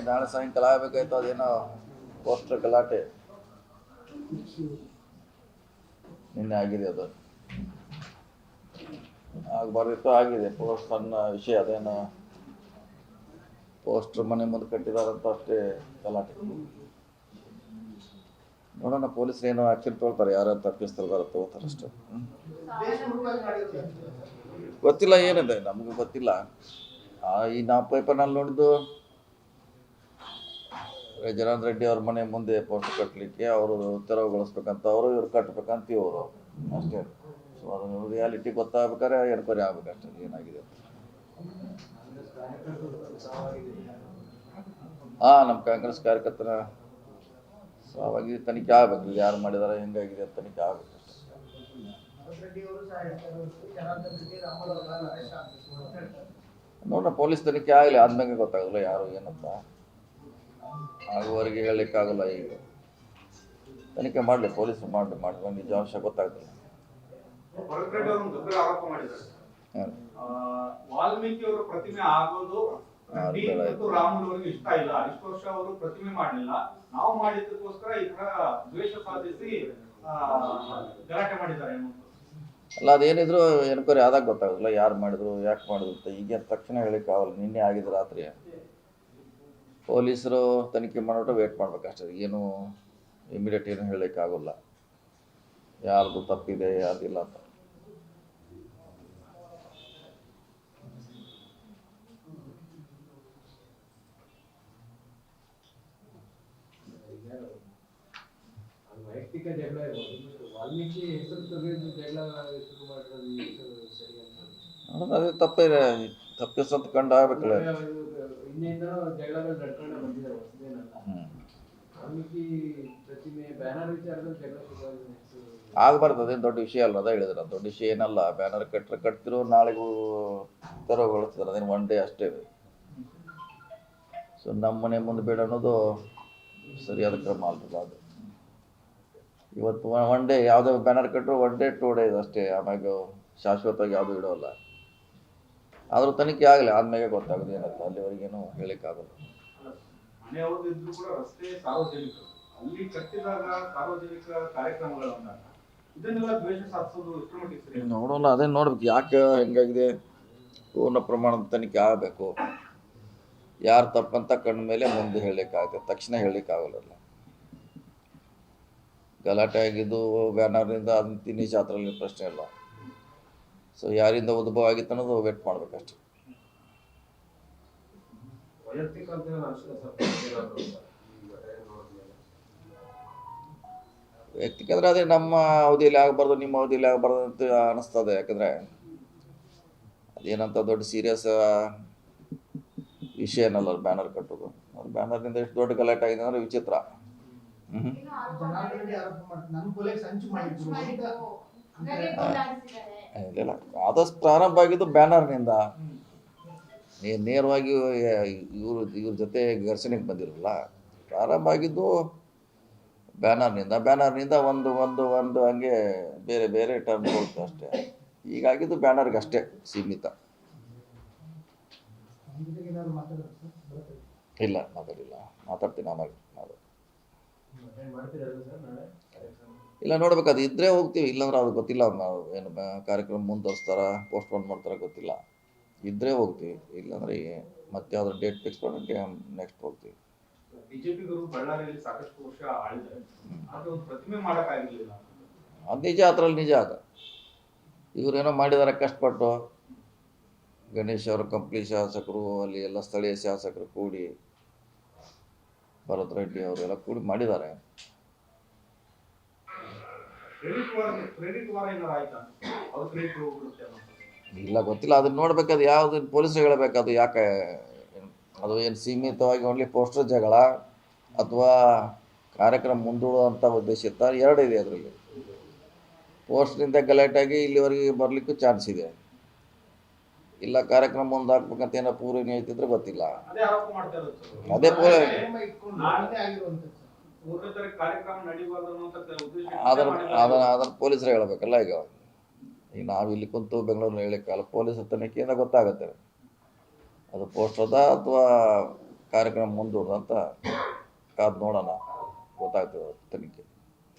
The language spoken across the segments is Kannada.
ನಾಳೆ ಸಾಯಂಕಾಲ ಆಗಬೇಕಾಯ್ತು. ಅದೇನೋ ಪೋಸ್ಟರ್ ಗಲಾಟೆ ನಿನ್ನೆ ಆಗಿದೆ, ಅದು ಆಗಬಾರ್ದಿತ್ತು, ಆಗಿದೆ. ಸಣ್ಣ ವಿಷಯ, ಅದೇನೋ ಪೋಸ್ಟರ್ ಮನೆ ಮುಂದೆ ಕಟ್ಟಿದಾರಂತ ಅಷ್ಟೇ ಗಲಾಟೆ. ನೋಡೋಣ, ಪೊಲೀಸರು ಏನೋ ಆಕ್ಷನ್ ತೊಗೊಳ್ತಾರೆ, ಯಾರು ತಪ್ಪಿಸ್ತಾರ ತಗೋತಾರೆ ಅಷ್ಟೇ. ಗೊತ್ತಿಲ್ಲ ಏನಿದೆ, ನಮಗೂ ಗೊತ್ತಿಲ್ಲ. ಈ ನಾವು ಪೇಪರ್ನಲ್ಲಿ ನೋಡಿದ್ದು ಜನಾರ್ದನ್ ರೆಡ್ಡಿ ಅವ್ರ ಮನೆ ಮುಂದೆ ಪೋಸ್ಟರ್ ಕಟ್ಟಲಿಕ್ಕೆ ಅವರು ತೆರವುಗೊಳಿಸ್ಬೇಕಂತ, ಅವರು ಇವ್ರು ಕಟ್ಟಬೇಕಂತ ಇವರು ಅಷ್ಟೇ. ಸೊ ಅದನ್ನು ರಿಯಾಲಿಟಿ ಗೊತ್ತಾಗ್ಬೇಕಾದ್ರೆ ಎನ್ಕ್ವೈರಿ ಆಗ್ಬೇಕಷ್ಟೇ ಏನಾಗಿದೆ ಅಂತ. ನಮ್ಮ ಕಾಂಗ್ರೆಸ್ ಕಾರ್ಯಕರ್ತರ ಸಾವಾಗಿ ತನಿಖೆ ಆಗ್ಬೇಕು, ಯಾರು ಮಾಡಿದಾರೆ, ಹೆಂಗಾಗಿದೆ ಅಂತ ತನಿಖೆ ಆಗ್ಬೇಕು ಅಷ್ಟೇ. ನೋಡೋಣ, ಪೊಲೀಸ್ ತನಿಖೆ ಆಗಲಿ, ಆದ್ಮೇಲೆ ಗೊತ್ತಾಗಲ್ಲ ಯಾರು ಏನಂತ. ಆಗುವವರೆಗೆ ಹೇಳಲಿಕ್ಕಾಗಲ್ಲ. ಈಗ ತನಿಖೆ ಮಾಡಲಿ, ಪೊಲೀಸರು ಮಾಡಿ ನಿಜಾಂಶ ಗೊತ್ತಾಗ್ತದೆ. ವಾಲ್ಮೀಕಿ ಅವರ ಪ್ರತಿಮೆ ಆಗೋದು ರಾಮುಲುವರಿಗೆ ಇಷ್ಟ ಇಲ್ಲ. ಇಷ್ಟು ವರ್ಷ ಅವರು ಪ್ರತಿಮೆ ಮಾಡಲಿಲ್ಲ, ನಾವು ಮಾಡಿದ್ದಕ್ಕೋಸ್ಕರ ಈ ತರ ದ್ವೇಷ ಸಾಧಿಸಿ ಗಲಾಟೆ ಮಾಡಿದ್ದಾರೆ. ಅಲ್ಲ, ಅದೇನಿದ್ರು ಎನ್ಕ್ವೈರಿ ಆದಾಗ ಗೊತ್ತಾಗಲ್ಲ ಯಾರು ಮಾಡಿದ್ರು, ಯಾಕೆ ಮಾಡಿದ್ರು ಅಂತ. ಈಗ ತಕ್ಷಣ ಹೇಳಿಕ್ಕೆ ಆಗಲ್ಲ. ನಿನ್ನೆ ಆಗಿದ್ದು ರಾತ್ರಿ ಪೊಲೀಸರು ತನಿಖೆ ಮಾಡೋಟ ವೇಟ್ ಮಾಡ್ಬೇಕಷ್ಟೇ. ಏನು ಇಮಿಡಿಯೇಟ್ ಏನು ಹೇಳಲಿಕ್ಕೆ ಆಗೋಲ್ಲ ಯಾರ್ದು ತಪ್ಪಿದೆ ಯಾರ್ದಿಲ್ಲ ಅಂತ. ವೈಯಕ್ತಿಕ ಜಗಳ ವಾಲ್ಮೀಕಿ ಹೆಸರು ತೆಗೆದು ಜಗಳ ಶುರು ಮಾಡಿರೋದು ಅದೇ ತಪ್ಪಿದೆ, ತಪ್ಪಿಸಂತ ಕಂಡು ಆಗ್ಬೇಕಲ್ಲ. ಇನ್ನೇನು ಜಗಳಗಳು ನಡ್ಕೊಂಡು ಬಂದಿದ್ದಾರೆ, ಹೊಸದೇನಲ್ಲ. ವಾಲ್ಮೀಕಿ ಪ್ರತಿಮೆ ಬ್ಯಾನರ್ ವಿಚಾರದಲ್ಲಿ ಜಗಳ ಶುರು ಆಗಬಾರ್ದು, ಅದೇನು ದೊಡ್ಡ ವಿಷಯ ಅಲ್ಲ. ಅದ ಹೇಳಿದ್ರೆ ದೊಡ್ಡ ವಿಷಯ ಏನಲ್ಲ. ಬ್ಯಾನರ್ ಕಟ್ತಿರೋ ನಾಳೆಗೂ ತೆರವುಗೊಳಿಸ್ತಾರೆ, ಅದೇನು ಒನ್ ಡೇ ಅಷ್ಟೇ. ಸೊ ನಮ್ಮ ಮನೆ ಮುಂದೆ ಬೇಡ ಅನ್ನೋದು ಸರಿಯಾದ ಕ್ರಮ ಅಲ್ಲ. ಅದು ಇವತ್ತು ಒನ್ ಡೇ ಯಾವುದೇ ಬ್ಯಾನರ್ ಕಟ್ಟರು 1 day 2 days ಅಷ್ಟೇ, ಆಮ್ಯಾಗ ಶಾಶ್ವತವಾಗಿ ಯಾವುದೂ ಇಡೋಲ್ಲ. ಆದರೂ ತನಿಖೆ ಆಗಲಿ, ಆದ್ಮೇಲೆ ಗೊತ್ತಾಗೋದು ಏನಂತ. ಅಲ್ಲಿವರೆಗೇನು ಹೇಳಿಕ್ಕಾಗಲ್ಲ. ನೋಡೋಣ, ಅದೇ ನೋಡ್ಬೇಕು ಯಾಕೆ ಹೆಂಗಾಗಿದೆ. ಪೂರ್ಣ ಪ್ರಮಾಣದ ತನಿಖೆ ಆಗಬೇಕು. ಯಾರು ತಪ್ಪಂತ ಕಂಡ ಮೇಲೆ ಮುಂದೆ ಹೇಳಲಿಕ್ಕಾಗುತ್ತೆ, ತಕ್ಷಣ ಹೇಳಲಿಕ್ಕಾಗಲ್ಲ. ಗಲಾಟೆ ಆಗಿದ್ದು ಬ್ಯಾನರ್ನಿಂದ ಅದು ನಿಜ, ಅದರಲ್ಲಿ ಪ್ರಶ್ನೆ ಇಲ್ಲ. ಸೊ ಯಾರಿಂದ ಉದ್ಭವ ಆಗಿತ್ತು ಅನ್ನೋದು ವೇಟ್ ಮಾಡ್ಬೇಕಷ್ಟೆ. ವೈಯಕ್ತಿಕ ಅಂದರೆ ಅದೇ ನಮ್ಮ ಅವಧಿಯಲ್ಲಿ ಆಗಬಾರ್ದು, ನಿಮ್ಮ ಅವಧಿಯಲ್ಲಿ ಆಗಬಾರ್ದು ಅಂತ ಅನಿಸ್ತದೆ. ಯಾಕಂದರೆ ಅದೇನಂತ ದೊಡ್ಡ ಸೀರಿಯಸ್ ವಿಷಯ ಏನಲ್ಲ ಬ್ಯಾನರ್ ಕಟ್ಟೋದು. ಅದು ಬ್ಯಾನರ್ನಿಂದ ಎಷ್ಟು ದೊಡ್ಡ ಗಲಾಟೆ ಆಗಿದೆ ಅಂದರೆ ವಿಚಿತ್ರ. ಇಲ್ಲ, ಆದಷ್ಟು ಪ್ರಾರಂಭ ಆಗಿದ್ದು ಬ್ಯಾನರ್ನಿಂದ. ನೇರವಾಗಿ ಇವ್ರ ಜೊತೆ ಘರ್ಷಣೆಗೆ ಬಂದಿರಲ್ಲ. ಪ್ರಾರಂಭ ಆಗಿದ್ದು ಬ್ಯಾನರ್ನಿಂದ ಒಂದು ಒಂದು ಒಂದು ಹಂಗೆ ಬೇರೆ ಬೇರೆ ಟರ್ನ್ ಹೋಗ್ತು ಅಷ್ಟೇ. ಹೀಗಾಗಿದ್ದು ಬ್ಯಾನರ್ಗೆ ಅಷ್ಟೇ ಸೀಮಿತ. ಇಲ್ಲ, ಮಾತಾಡ್ತೀನಿ ಆಮೇಲೆ. ಇಲ್ಲ, ನೋಡ್ಬೇಕು. ಅದು ಇದ್ರೆ ಹೋಗ್ತೀವಿ, ಇಲ್ಲಾಂದ್ರೆ ಅದು ಗೊತ್ತಿಲ್ಲ. ಏನು ಕಾರ್ಯಕ್ರಮ ಮುಂದುವರಿಸ್ತಾರ, ಪೋಸ್ಟ್ಪೋನ್ ಮಾಡ್ತಾರ ಗೊತ್ತಿಲ್ಲ. ಇದ್ರೆ ಹೋಗ್ತೀವಿ, ಇಲ್ಲಾಂದ್ರೆ ಮತ್ತೆ ಯಾವ್ದಾರ ಡೇಟ್ ಫಿಕ್ಸ್ ಮಾಡಿ ನೆಕ್ಸ್ಟ್ ಹೋಗ್ತೀವಿ. ಅದು ನಿಜ, ಅದ್ರಲ್ಲಿ ನಿಜ. ಅದು ಇವರೇನೋ ಮಾಡಿದಾರೆ ಕಷ್ಟಪಟ್ಟು. ಗಣೇಶ್ ಅವರು ಕಂಪ್ಲಿ ಶಾಸಕರು, ಅಲ್ಲಿ ಎಲ್ಲ ಸ್ಥಳೀಯ ಶಾಸಕರು ಕೂಡಿ, ಭರತ್ ರೆಡ್ಡಿ ಅವರೆಲ್ಲ ಕೂಡಿ ಮಾಡಿದ್ದಾರೆ. ಇಲ್ಲ, ಗೊತ್ತಿಲ್ಲ. ಅದನ್ನ ನೋಡ್ಬೇಕು. ಯಾವ್ದು ಪೊಲೀಸರು ಹೇಳಬೇಕು. ಅದು ಯಾಕೆ, ಅದು ಏನು ಸೀಮಿತವಾಗಿ ಓನ್ಲಿ ಪೋಸ್ಟರ್ ಜಗಳ ಅಥವಾ ಕಾರ್ಯಕ್ರಮ ಮುಂದೂಡುವಂಥ ಉದ್ದೇಶ ಇತ್ತ? 2 ಇದೆ ಅದರಲ್ಲಿ. ಪೋಸ್ಟ್ನಿಂದ ಗಲಾಟೆಯಾಗಿ ಇಲ್ಲಿವರೆಗೆ ಬರಲಿಕ್ಕೂ ಚಾನ್ಸ್ ಇದೆ. ಇಲ್ಲ ಕಾರ್ಯಕ್ರಮ ಮುಂದೆ ಹಾಕ್ಬೇಕಂತ ಏನೋ ಪೂರ್ವ ನಿಯೋಜಿಸಿದ್ರೆ ಗೊತ್ತಿಲ್ಲ. ಅದೇ ಅದನ್ನ ಪೊಲೀಸರು ಹೇಳಬೇಕಲ್ಲ. ಈಗ ಈಗ ನಾವು ಇಲ್ಲಿ ಕುಂತು ಬೆಂಗಳೂರಲ್ಲಿ ಹೇಳಿಕ್ಕಲ್ಲ, ಪೊಲೀಸ್ ತನಿಖೆಯಿಂದ ಗೊತ್ತಾಗುತ್ತೆ ಅದು ಪೋಸ್ಟರ್ದ ಅಥವಾ ಕಾರ್ಯಕ್ರಮ ಮುಂದೂಡ್ದ ಅಂತ ಕಾದು ನೋಡೋಣ, ಗೊತ್ತಾಗ್ತದೆ ತನಿಖೆ.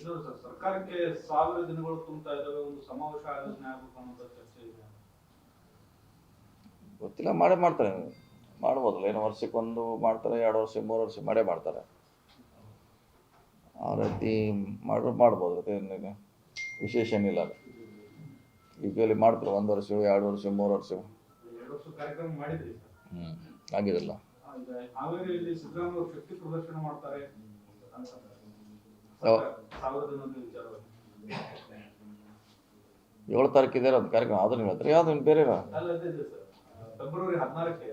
ಇದು ಸರ್, ಸರ್ಕಾರಕ್ಕೆ 1000 ದಿನಗಳು ತುಂಬ್ತಾ ಇದ್ದಾವೆ, ಒಂದು ಸಮಾವೇಶ ಆಯೋಜನೆ ಆಗಬೇಕು ಅನ್ನೋ ಚರ್ಚೆ ಇದೆ. ಗೊತ್ತಿಲ್ಲ, ಮಾಡ್ತಾರೆ, ಮಾಡ್ಬೋದಲ್ಲ, ಏನು ವರ್ಷಕ್ಕೊಂದು ಮಾಡ್ತಾರೆ, 2 ವರ್ಷ 3 ವರ್ಷ ಮಾಡ್ತಾರೆ. ಆ ರೀತಿ ಮಾಡ್ಬೋದು, ಏನೇನು ವಿಶೇಷ ಏನಿಲ್ಲ. ಯೂಶುವಲಿ ಮಾಡ್ತಾರೆ 1 ವರ್ಷ 2 ವರ್ಷ 3 ವರ್ಷ. 2 ವರ್ಷ ಕಾರ್ಯಕ್ರಮ ಮಾಡಿದ್ರಿ ಸರ್. ಆಗಿರಲ್ಲ. ಹಾವೇರಿಯಲ್ಲಿ ಸಿದ್ದರಾಮಯ್ಯ ಅವರು ಶಕ್ತಿ ಪ್ರದರ್ಶನ ಮಾಡ್ತಾರೆ 1000 ದಿನದ ವಿಚಾರವಾಗಿ. 7 ತಾರೀಕಿದೆ ಒಂದು ಕಾರ್ಯಕ್ರಮ, ಅದನ್ನ ಹೇಳ್ತಾರೆ, ಯಾವ್ದು ಬೇರೆ ಅಲ್ಲ ಇದೆ ಸರ್, ಫೆಬ್ರವರಿ 14ಕ್ಕೆ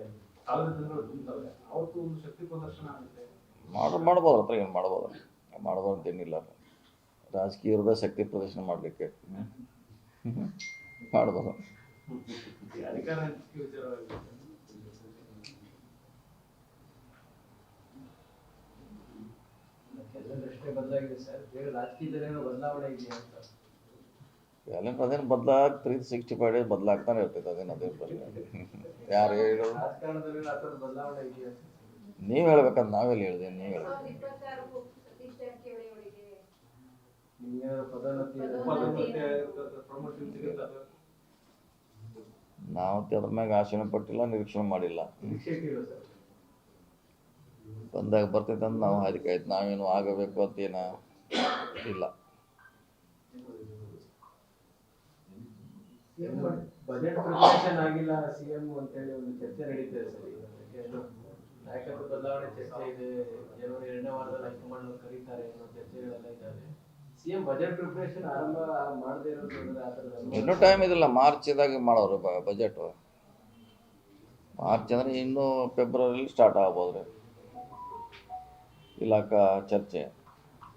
1000 ದಿನಗಳು ತುಂಬುತ್ತವೆ, ಅವತ್ತು ಒಂದು ಶಕ್ತಿ ಪ್ರದರ್ಶನ ಆಗುತ್ತೆ. ಮಾಡ್ಬೋದು, ಹತ್ರ ಏನು ಮಾಡ್ಬೋದು ಅಂತ ಏನಿಲ್ಲ. ರಾಜಕೀಯದ ಶಕ್ತಿ ಪ್ರದರ್ಶನ ಮಾಡಲಿಕ್ಕೆ ಮಾಡ್ಬೋದು. ಅಧಿಕಾರ ಹಂಚಿಕೆ ವಿಚಾರವಾಗಿ ಕೆಲವರಷ್ಟೇ ಬದಲಾಗಿದೆ ಸರ್, ಬೇರೆ ರಾಜಕೀಯದಲ್ಲೇನೋ ಬದಲಾವಣೆ ಇದೆಯಾ ಅಂತ. ಅದೇನು ಬದಲಾಗ್ತದೆ, 365 ಡೇಸ್ ಬದಲಾಗ್ತಾನೆ ಇರ್ತೈತೆ, ಅದೇನು ಪ್ರಶ್ನೆ. ಯಾರು ಹೇಳೋದು? ರಾಜಕಾರಣದಲ್ಲಿ ಆ ಥರದ ಬದಲಾವಣೆ ಇದೆಯಾ? ನೀವು ಹೇಳ್ಬೇಕಂತ ನಾವೆಲ್ಲಿ ಹೇಳಿದೆ, ನೀವು ಹೇಳಿ. ನಿಮ್ಗೇನಾದ್ರು ಪದೋನ್ನತಿ ಪ್ರಮೋಷನ್ ಸಿಗುತ್ತೆ. ನಾವು ಅದ್ರ ಮ್ಯಾಗ ಆಶೆನೂ ಪಟ್ಟಿಲ್ಲ, ನಿರೀಕ್ಷಣೆ ಮಾಡಿಲ್ಲ. ನಿರೀಕ್ಷೆಗಿಲ್ಲ ಸರ್. ಬಂದಾಗ ಬರ್ತೈತೆ ಅಂತ ನಾವು ಅದಕ್ಕಾಯ್ತು, ನಾವೇನು ಆಗಬೇಕು ಅಂತ ಏನ ಇಲ್ಲ. ಬಜೆಟ್ ಪ್ರಿಪರೇಷನ್ ಆಗಿಲ್ಲ ಸಿಎಂ ಅಂತೇಳಿ ಒಂದು ಚರ್ಚೆ ನಡೀತಿದೆ ಸರ್. ಈಗ ನಾಯಕತ್ವ ಬದಲಾವಣೆ ಚರ್ಚೆ ಇದೆ, ಜನವರಿ 2ನೇ ವಾರದಲ್ಲಿ ಹೈಕಮಾಂಡ್ ಕರೀತಾರೆ ಅನ್ನೋ ಚರ್ಚೆಗಳೆಲ್ಲ ಇದ್ದಾವೆ. ಸಿಎಂ ಬಜೆಟ್ ಪ್ರಿಪರೇಷನ್ ಆರಂಭ ಮಾಡದೇ ಇರೋದು ಆ ಥರದ ಇನ್ನೂ ಟೈಮ್ ಇದಿಲ್ಲ, ಮಾರ್ಚ್ದಾಗ ಮಾಡೋರು ಬಜೆಟ್. ಮಾರ್ಚ್ ಅಂದರೆ ಇನ್ನೂ ಫೆಬ್ರವರಿಲಿ ಸ್ಟಾರ್ಟ್ ಆಗ್ಬೋದು ರೀ ಇಲಾಖಾ ಚರ್ಚೆ.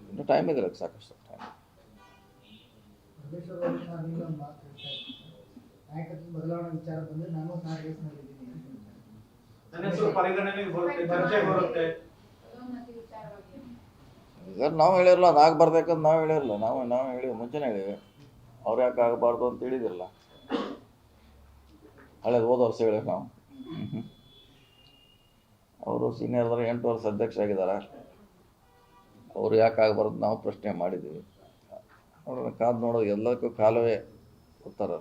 ಇನ್ನೂ ಟೈಮ್ ಇದೆ, ಸಾಕಷ್ಟು ಟೈಮ್. ನಾಯಕತ್ವ ಬದಲಾವಣೆ ವಿಚಾರ ಬಂದ್ರೆ ನಾನು ಕಾಂಗ್ರೆಸ್ನಲ್ಲಿದ್ದೀನಿ. ನನ್ನ ಹೆಸರು ಪರಿಗಣನೆಗೆ ಬರುತ್ತೆ, ಚರ್ಚೆಗೆ ಬರುತ್ತೆ. ಈಗ ನಾವು ಹೇಳಿರಲ್ಲ, ಅದು ಆಗಬಾರ್ದಕ್ಕಂತ ನಾವು ಹೇಳಿರಲ್ಲ, ನಾವು ಹೇಳಿ ಮುಂಚೆನೇ ಹೇಳಿವಿ. ಅವ್ರು ಯಾಕೆ ಆಗಬಾರ್ದು ಅಂತ ಹೇಳಿದಿರಲ್ಲ, ಹಳೇದು ಹೋದ ವರ್ಷ ಹೇಳಿ ನಾವು. ಅವರು ಸೀನಿಯರ್ 8 ವರ್ಷ ಅಧ್ಯಕ್ಷ ಆಗಿದ್ದಾರೆ, ಅವರು ಯಾಕೆ ಆಗಬಾರ್ದು ನಾವು ಪ್ರಶ್ನೆ ಮಾಡಿದ್ದೀವಿ. ಅವ್ರನ್ನ ಕಾದು ನೋಡೋದು, ಎಲ್ಲದಕ್ಕೂ ಕಾಲವೇ ಉತ್ತರ.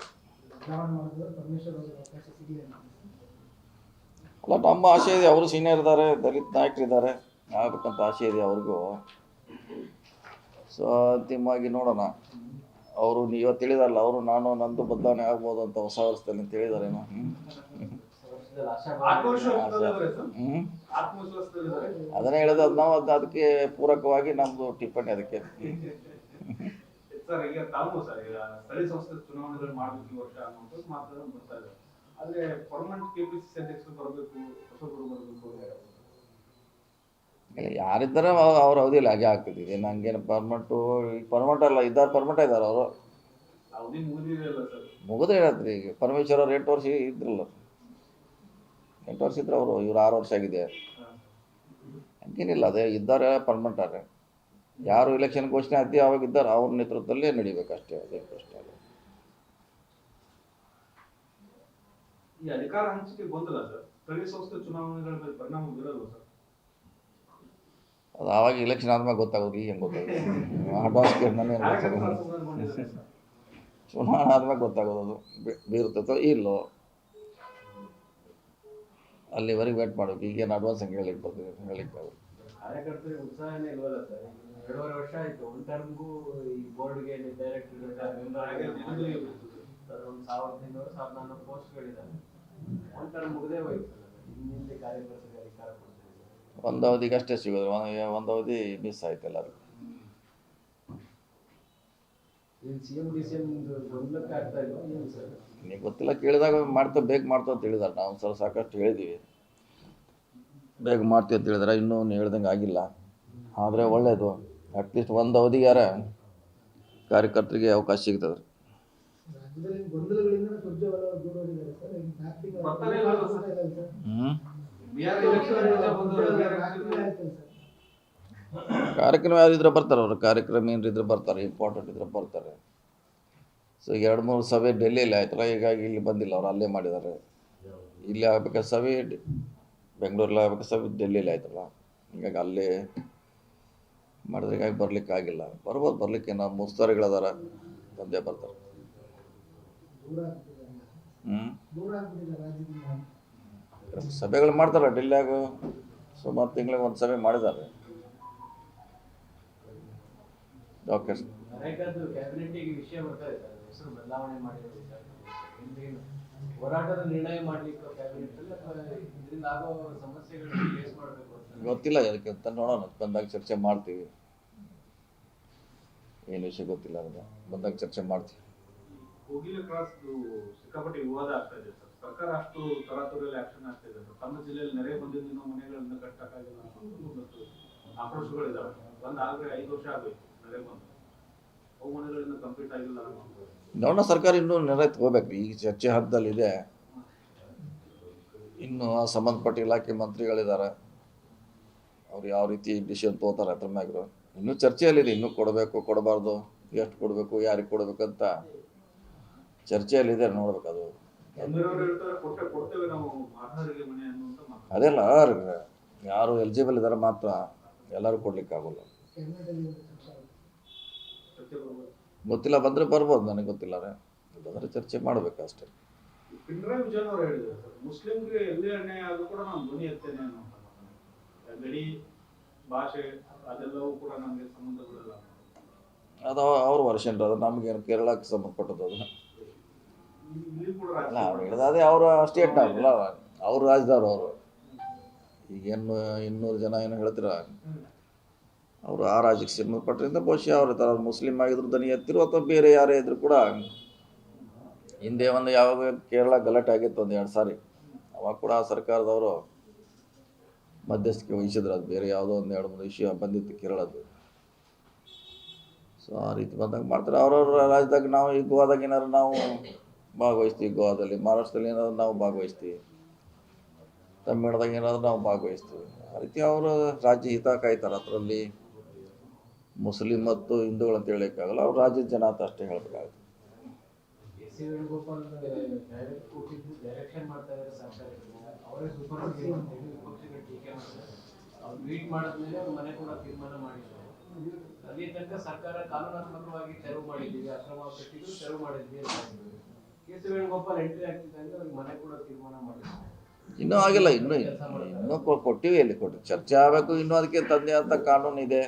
ಅಲ್ಲ, ನಮ್ಮ ಆಸೆ ಇದೆ, ಅವರು ಸೀನಿಯರ್ ಇದ್ದಾರೆ, ದಲಿತ ನಾಯಕರಿದ್ದಾರೆ, ಆಗ್ಬೇಕಂತ ಆಸೆ ಇದೆ ಅವ್ರಿಗೂ. ಸೊ ಅಂತಿಮವಾಗಿ ನೋಡೋಣ. ಅವರು ಇವತ್ತು ತಿಳಿದಾರಲ್ಲ, ಅವರು ನಾನು ನಂದು ಬದಲಾವಣೆ ಆಗ್ಬೋದು ಅಂತ ಹೊಸ ವರ್ಷದಲ್ಲಿ ಅಂತ ಹೇಳಿದಾರೇನು. ಅದನ್ನೇ ಹೇಳೋದು, ಅದು ನಾವು ಅದಕ್ಕೆ ಪೂರಕವಾಗಿ ನಮ್ಮದು ಟಿಪ್ಪಣಿ ಅದಕ್ಕೆ. ಸರ್, ಈಗ ತಾವು ಸರ್ ಈಗ ಸ್ಥಳೀಯ ಸಂಸ್ಥೆ ಚುನಾವಣೆಗಳು ಮಾಡಬೇಕು ಈ ವರ್ಷ ಅನ್ನೋದು ಮಾತ್ರ ಬರ್ತಾ ಇದೆ. ಆದ್ರೆ ಪರ್ಮನೆಂಟ್ ಕೆಪಿಸಿಸಿ ಅಧ್ಯಕ್ಷರು ಬರಬೇಕು, ಹೊಸಬರು ಬರಬೇಕು. ಯಾರಿದ್ದಾರೆ ಅವ್ರ ಅವಧಿಯಲ್ಲಿ ಹಾಗೆ ಆಗ್ತಿದೆ. ನಂಗೇನು ಪರ್ಮನೆಂಟ್ ಅಲ್ಲ, ಇದ್ದಾರೆ, ಪರ್ಮನೆಂಟ್ ಇದ್ದಾರೆ ಅವರು. ಅವಧಿ ಮುಗಿದಿದೆಯಲ್ಲ ಸರ್? ಮುಗಿದು ಹೇಳತ್ರಿ. ಈಗ ಪರಮೇಶ್ವರ್ ಅವ್ರು 8 ವರ್ಷ ಇದ್ರಲ್ಲ, 8 ವರ್ಷ ಇದ್ರು ಅವರು. ಇವ್ರು 6 ವರ್ಷ ಆಗಿದೆ. ಹಂಗೇನಿಲ್ಲ, ಅದೇ ಇದ್ದಾರೆ, ಪರ್ಮನೆಂಟ್ ಆದ್ರೆ. ಯಾರು ಎಲೆಕ್ಷನ್ ಘೋಷಣೆ ಆಗ್ತೀವಿ ಅವಾಗ ಇದ್ದಾರೆ, ಅವ್ರ ನೇತೃತ್ವದಲ್ಲೇ ನಡಿಬೇಕಷ್ಟೇ, ಅದೇ ಪ್ರಶ್ನೆ. ಈ ಅಧಿಕಾರ ಹಂಚಿಕೆ ಗೊಂದಲ ಸರ್ ಸ್ಥಳೀಯ ಸಂಸ್ಥೆ ಚುನಾವಣೆಗಳ ಮೇಲೆ ಪರಿಣಾಮ ಬೀರಲ್ವ ಸರ್? ಅದು ಆವಾಗ ಎಲೆಕ್ಷನ್ ಆದ್ಮೇಲೆ ಗೊತ್ತಾಗೋದು, ಈಗ ಹೆಂಗೆ ಗೊತ್ತಾಗೋದು? ಅಡ್ವಾನ್ಸ್ ಕೇಳ್ನೇ ಚುನಾವಣೆ ಆದ್ಮೇಲೆ ಗೊತ್ತಾಗೋದು, ಅದು ಬೀರುತ್ತೋ ಇಲ್ಲೋ, ಅಲ್ಲಿವರೆಗೆ ವೇಟ್ ಮಾಡಬೇಕು. ಈಗೇನು ಅಡ್ವಾನ್ಸ್ ಹಂಗೆ ಹೇಳಿಕ್ಕೆ ಬರ್ತೀವಿ, ಹೇಳಿಕ್ಕೆ ಆಗೋದು. ಕಾರ್ಯಕರ್ತರಿಗೆ ಉತ್ಸಾಹನೇ ಇಲ್ವಲ್ಲ ಸರ್? 2.5 ವರ್ಷ ಆಯ್ತು. ಒಂದು ಟರ್ಮ್ಗೂ ಈ ಬೋರ್ಡ್ಗೆ ಡೈರೆಕ್ಟರ್ ಮೆಂಬರ್ ಆಗಿ ಒಂದು 1200-1400 ಪೋಸ್ಟ್ಗಳಿದ್ದಾವೆ. ಒಂದು ಟರ್ಮ್ ಮುಗದೇ ಹೋಯ್ತು. ಹಿಂದೆ ಕಾರ್ಯಕರ್ತರಿಗೆ ಅಧಿಕಾರ ಕೊಡ್ತೀವಿ, ಒಂದು ಅವಧಿಗೆ ಅಷ್ಟೇ ಸಿಗೋದು, ಒಂದು ಅವಧಿ ಮಿಸ್ ಆಯ್ತು ಎಲ್ಲರಿಗೂ. ಸಿಎಂ ಡಿಸಿಎಂ ಗೊಂದಲಕ್ಕೆ ಆಗ್ತಾ ಇಲ್ಲ ಏನು ಸರ್? ನಿಮಗೆ ಗೊತ್ತಿಲ್ಲ, ಕೇಳಿದಾಗ ಬೇಗ ಮಾಡ್ತೇವೆ ಅಂತ ಹೇಳಿದಾರೆ. ನಾವು ಸಾಕಷ್ಟು ಹೇಳಿದ್ದೀವಿ, ಬೇಗ ಮಾಡ್ತೀವಿ ಅಂತ ಹೇಳಿದಾರೆ. ಇನ್ನೂ ಹೇಳ್ದಂಗೆ ಆಗಿಲ್ಲ. ಆದರೆ ಒಳ್ಳೆಯದು, ಅಟ್ಲೀಸ್ಟ್ ಒಂದು ಅವಧಿಗಾರ ಕಾರ್ಯಕರ್ತರಿಗೆ ಅವಕಾಶ ಸಿಗ್ತದೆ. ರಾಜ್ಯದಲ್ಲಿ ಗೊಂದಲಗಳಿಂದ ಸುರ್ಜೇವಾಲ ದೂರ ಹೋಗಿದ್ದಾರೆ ಸರ್. ಕಾರ್ಯಕ್ರಮ ಯಾರಿದ್ರೆ ಬರ್ತಾರೆ, ಅವರು ಕಾರ್ಯಕ್ರಮ ಏನಿದ್ರೆ ಬರ್ತಾರೆ, ಇಂಪಾರ್ಟೆಂಟ್ ಇದ್ರೆ ಬರ್ತಾರೆ. ಸೊ 2-3 ಸಭೆ ಡೆಲ್ಲಿಯಲ್ಲಿ ಆಯ್ತಲ್ಲ, ಹೀಗಾಗಿ ಇಲ್ಲಿ ಬಂದಿಲ್ಲ, ಅವ್ರು ಅಲ್ಲೇ ಮಾಡಿದ್ದಾರೆ. ಇಲ್ಲಿ ಆಗ್ಬೇಕಾದ ಸಭೆ ಬೆಂಗಳೂರಲ್ಲಿ ಆಗ್ಬೇಕಾದ ಸಭೆ ಡೆಲ್ಲಿಯಲ್ಲಿ ಆಯ್ತಲ್ಲ, ಹೀಗಾಗಿ ಅಲ್ಲೇ ಮಾಡಿದ್ರೆ ಹೀಗಾಗಿ ಬರ್ಲಿಕ್ಕಾಗಿಲ್ಲ. ಬರ್ಬೋದು, ಬರ್ಲಿಕ್ಕೆ ನಾವು ಮುಸ್ತಾರಿಗಳದಾರ, ಬಂದೇ ಬರ್ತಾರೆ. ದೂರ ಆಗ್ಬಿಟ್ಟಿದ್ದಾರೆ. ಹ್ಞೂ ದೂರ ಆಗ್ಬಿಟ್ಟಿದ್ದಾರೆ ರಾಜ್ಯದಿಂದ. ಸಭೆಗಳು ಮಾಡ್ತಾರೆ ಡೆಲ್ಲಿಯಾಗ, ಸುಮಾರು ತಿಂಗಳಿಗೆ ಒಂದು ಸಭೆ ಮಾಡಿದ್ದಾರೆ. Okay sir. ನರೇಗಾದ್ದು ಕ್ಯಾಬಿನೆಟ್ಗೆ ವಿಷಯ ಬರ್ತಾ ಇದೆ ಸರ್, ಹೆಸರು ಬದಲಾವಣೆ ಮಾಡಿರೋ ವಿಚಾರ ಏನು ಹೋರಾಟದ ನಿರ್ಣಯ ಮಾಡ್ಲಿಕ್ಕೆ ಕ್ಯಾಬಿನೆಟ್ ಅಲ್ಲಿ ಅಥವಾ ಇದರಿಂದ ಆಗೋ ಸಮಸ್ಯೆಗಳನ್ನು ಫೇಸ್ ಮಾಡಬೇಕು ಅಂತ ಗೊತ್ತಿಲ್ಲ, ಅದಕ್ಕೆ ಅಂತ ನೋಡೋಣ, ಬಂದಾಗ ಚರ್ಚೆ ಮಾಡ್ತೀವಿ. ಏನು ವಿಷಯ ಗೊತ್ತಿಲ್ಲ, ಅದು ಬಂದಾಗ ಚರ್ಚೆ ಮಾಡ್ತೀವಿ. ಕೋಗಿಲೆ ಕ್ರಾಸ್ ಸಿಕ್ಕಾಪಟ್ಟೆ ವಿವಾದ ಆಗ್ತಾ ಇದೆ ಸರ್. ಸರ್ಕಾರ ಅಷ್ಟು ತರಾತುರಿಯಲ್ಲಿ ಆಕ್ಷನ್ ಆಗ್ತಾ ಇದೆ ಸರ್. ತಮ್ಮ ಜಿಲ್ಲೆಯಲ್ಲಿ ನೆರೆ ಬಂದಿದ್ದು ಮನೆಗಳನ್ನ ಕಟ್ಟಕ್ಕಾಗಿಲ್ಲ ಮತ್ತು ಆಕ್ರೋಶಗಳಿದಾವೆ. ಬಂದಾಗಲೇ 5 ವರ್ಷ ಆಗೋಯ್ತು ನೆರೆ ಬಂದು, ಅವು ಮನೆಗಳಿಂದ ಕಂಪ್ಲೀಟ್ ಆಗಿಲ್ಲ. ನೋಡೋಣ, ಸರ್ಕಾರ ಇನ್ನೂ ನಿರ್ಣಯ ತಗೋಬೇಕು. ಈಗ ಚರ್ಚೆ ಹಂತದಲ್ಲಿದೆ, ಇನ್ನು ಸಂಬಂಧಪಟ್ಟ ಇಲಾಖೆ ಮಂತ್ರಿಗಳಿದ್ದಾರೆ, ಅವ್ರು ಯಾವ ರೀತಿ ಡಿಸಿಷನ್ ತಗೋತಾರೆ ಅದ್ರ ಮ್ಯಾಗ್ರು ಇನ್ನೂ ಚರ್ಚೆಯಲ್ಲಿದೆ. ಇನ್ನೂ ಕೊಡಬೇಕು ಕೊಡಬಾರ್ದು, ಎಷ್ಟು ಕೊಡಬೇಕು, ಯಾರಿಗೆ ಕೊಡಬೇಕಂತ ಚರ್ಚೆಯಲ್ಲಿದೆ, ನೋಡ್ಬೇಕು. ಅದು ಕೊಡ್ತೇವೆ ನಾವು ಅರ್ಹರಿಗೆ ಮನೆ ಅನ್ನುವಂತ ಮಾತು. ಅದೆಲ್ಲ ಯಾರು ಎಲಿಜಿಬಲ್ ಇದ್ದಾರೆ ಮಾತ್ರ, ಎಲ್ಲರೂ ಕೊಡ್ಲಿಕ್ಕಾಗಲ್ಲ. ಕ್ಯಾಬಿನೆಟಲ್ಲಿ ಸರ್ಕಾರ ಚರ್ಚೆ ಬರ್ಬೋದು. ಗೊತ್ತಿಲ್ಲ, ಬಂದರೆ ಬರ್ಬೋದು, ನನಗೆ ಗೊತ್ತಿಲ್ಲ ರೀ. ಬಂದರೆ ಚರ್ಚೆ ಮಾಡಬೇಕು ಅಷ್ಟೇ. ಪಿಣರಾಯಿ ವಿಜಯನ್ ಅವರು ಹೇಳಿದ್ದಾರೆ ಸರ್, ಮುಸ್ಲಿಮ್ಗೆ ಎಲ್ಲೇ ಅನ್ಯಾಯ ಆದ್ರೂ ಕೂಡ ನಾನು ಧ್ವನಿ ಎತ್ತೇನೆ ಅನ್ನುವಂತ ಮಾತನ್ನ. ಗಡಿ ಭಾಷೆ ಅದೆಲ್ಲವೂ ಕೂಡ ನಮಗೆ ಸಂಬಂಧಗಳಿಲ್ಲ. ಅದು ಅವ್ರ ವರ್ಷನ್, ಅದು ನಮಗೇನು ಕೇರಳಕ್ಕೆ ಸಂಬಂಧಪಟ್ಟದ್ದು ಅದು. ಇಲ್ಲಿ ಕೂಡ ಅಲ್ಲ, ಅವ್ರು ಹೇಳಿದ ಅದೇ ಅವರ ಸ್ಟೇಟ್ ಅಲ್ಲ, ಅವ್ರ ರಾಜ್ಯದವ್ರು ಅವರು. ಈಗೇನು 200 ಜನ ಏನು ಹೇಳ್ತೀರ, ಅವರು ಆ ರಾಜ್ಯಕ್ಕೆ ಸಂಬಂಧಪಟ್ಟರಿಂದ ಬಹುಶಃ ಅವ್ರ ಥರ ಮುಸ್ಲಿಂ ಆಗಿದ್ರು ದನಿ ಎತ್ತಿರು, ಅಥವಾ ಬೇರೆ ಯಾರೇ ಇದ್ರು ಕೂಡ. ಹಿಂದೆ ಒಂದು ಯಾವಾಗ ಕೇರಳ ಗಲಾಟೆ ಆಗಿತ್ತು 1-2 ಸಾರಿ, ಅವಾಗ ಕೂಡ ಸರ್ಕಾರದವರು ಮಧ್ಯಸ್ಥಿಕೆ ವಹಿಸಿದ್ರು. ಅದು ಬೇರೆ ಯಾವುದೋ 1-2-3 ವಿಷಯ ಬಂದಿತ್ತು ಕೇರಳದ್ದು. ಸೊ ಆ ರೀತಿ ಬಂದಾಗ ಮಾಡ್ತಾರೆ ಅವ್ರವ್ರ ರಾಜ್ಯದಾಗ. ನಾವು ಈ ಗೋವಾದಾಗ ಏನಾದ್ರು ನಾವು ಭಾಗವಹಿಸ್ತೀವಿ, ಗೋವಾದಲ್ಲಿ, ಮಹಾರಾಷ್ಟ್ರದಲ್ಲಿ ಏನಾದ್ರು ನಾವು ಭಾಗವಹಿಸ್ತೀವಿ, ತಮಿಳ್ನಾಡ್ದಾಗ ಏನಾದ್ರು ನಾವು ಭಾಗವಹಿಸ್ತೀವಿ. ಆ ರೀತಿ ಅವರು ರಾಜ್ಯ ಹಿತ ಕಾಯ್ತಾರೆ. ಅದರಲ್ಲಿ ಮುಸ್ಲಿಂ ಮತ್ತು ಹಿಂದೂಗಳು ಅಂತ ಹೇಳೋಕ್ಕಾಗಲ್ಲ, ಅವ್ರು ರಾಜ್ಯದ ಜನ ಅಂತ ಅಷ್ಟೇ ಹೇಳಬೇಕಾಗುತ್ತೆ. ಕೆ.ಸಿ. ವೇಣುಗೋಪಾಲ್ ಡೈರೆಕ್ಟ್ ಕೊಟ್ಟಿದ್ದು ಡೈರೆಕ್ಷನ್ ಮಾಡ್ತಾ ಇದ್ದಾರೆ ಸರ್ಕಾರಕ್ಕೆ, ಅವರೇ ಸೂಪರ್ ವಿಪಕ್ಷಗಳು ಟೀಕೆ ಮಾಡ್ತಾರೆ. ಅವ್ರು ಟ್ವೀಟ್ ಮಾಡಿದ್ಮೇಲೆ ಅವ್ರ ಮನೆ ಕೂಡ ತೀರ್ಮಾನ ಮಾಡಿದ್ದಾರೆ. ಅಲ್ಲಿ ತನಕ ಸರ್ಕಾರ ಕಾನೂನಾತ್ಮಕವಾಗಿ ತೆರವು ಮಾಡಿದ್ದೀವಿ, ಅಕ್ರಮ ಪಟ್ಟಿದ್ರು ತೆರವು ಮಾಡಿದ್ವಿ ಅಂತ ಹೇಳಿದ್ರು. ಕೆ.ಸಿ. ವೇಣುಗೋಪಾಲ್ ಎಂಟ್ರಿ ಆಗ್ತಿದ್ದಂಗೆ ಅವ್ರಿಗೆ ಮನೆ ಕೂಡ ತೀರ್ಮಾನ ಮಾಡಿದ್ದಾರೆ. ಇನ್ನೂ ಆಗಿಲ್ಲ, ಇನ್ನೂ ಕೊಟ್ಟಿವಿ, ಎಲ್ಲಿ ಕೊಟ್ಟು ಚರ್ಚೆ ಆಗಬೇಕು. ಇನ್ನೂ ಅದಕ್ಕೆ ತಂದೆ ಅಂತ ಕಾನೂನು ಇದೆ.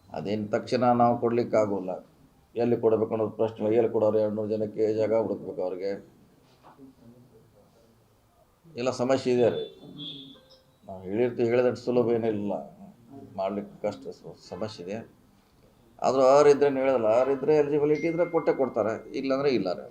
ಅದೇನು ತಕ್ಷಣ ನಾವು ಕೊಡ್ಲಿಕ್ಕಾಗೋಲ್ಲ. ಎಲ್ಲಿ ಕೊಡಬೇಕು ಅನ್ನೋದು ಪ್ರಶ್ನೆ. ಎಲ್ಲಿ ಕೊಡೋರು 200 ಜನಕ್ಕೆ ಜಾಗ ಹುಡುಕ್ಬೇಕು, ಅವ್ರಿಗೆ ಎಲ್ಲ ಸಮಸ್ಯೆ ಇದೆ ರೀ. ನಾವು ಹೇಳಿದಷ್ಟು ಸುಲಭ ಏನಿಲ್ಲ, ಮಾಡ್ಲಿಕ್ಕೆ ಕಷ್ಟ, ಸಮಸ್ಯೆ ಇದೆ. ಆದರೂ ಅವ್ರಿದ್ರೆ ಹೇಳಿದಲ್ಲ, ಅವ್ರಿದ್ರೆ ಎಲಿಜಿಬಿಲಿಟಿ ಇದ್ರೆ ಕೊಟ್ಟೆ ಕೊಡ್ತಾರೆ, ಇಲ್ಲಾಂದರೆ ಇಲ್ಲ ರೀ.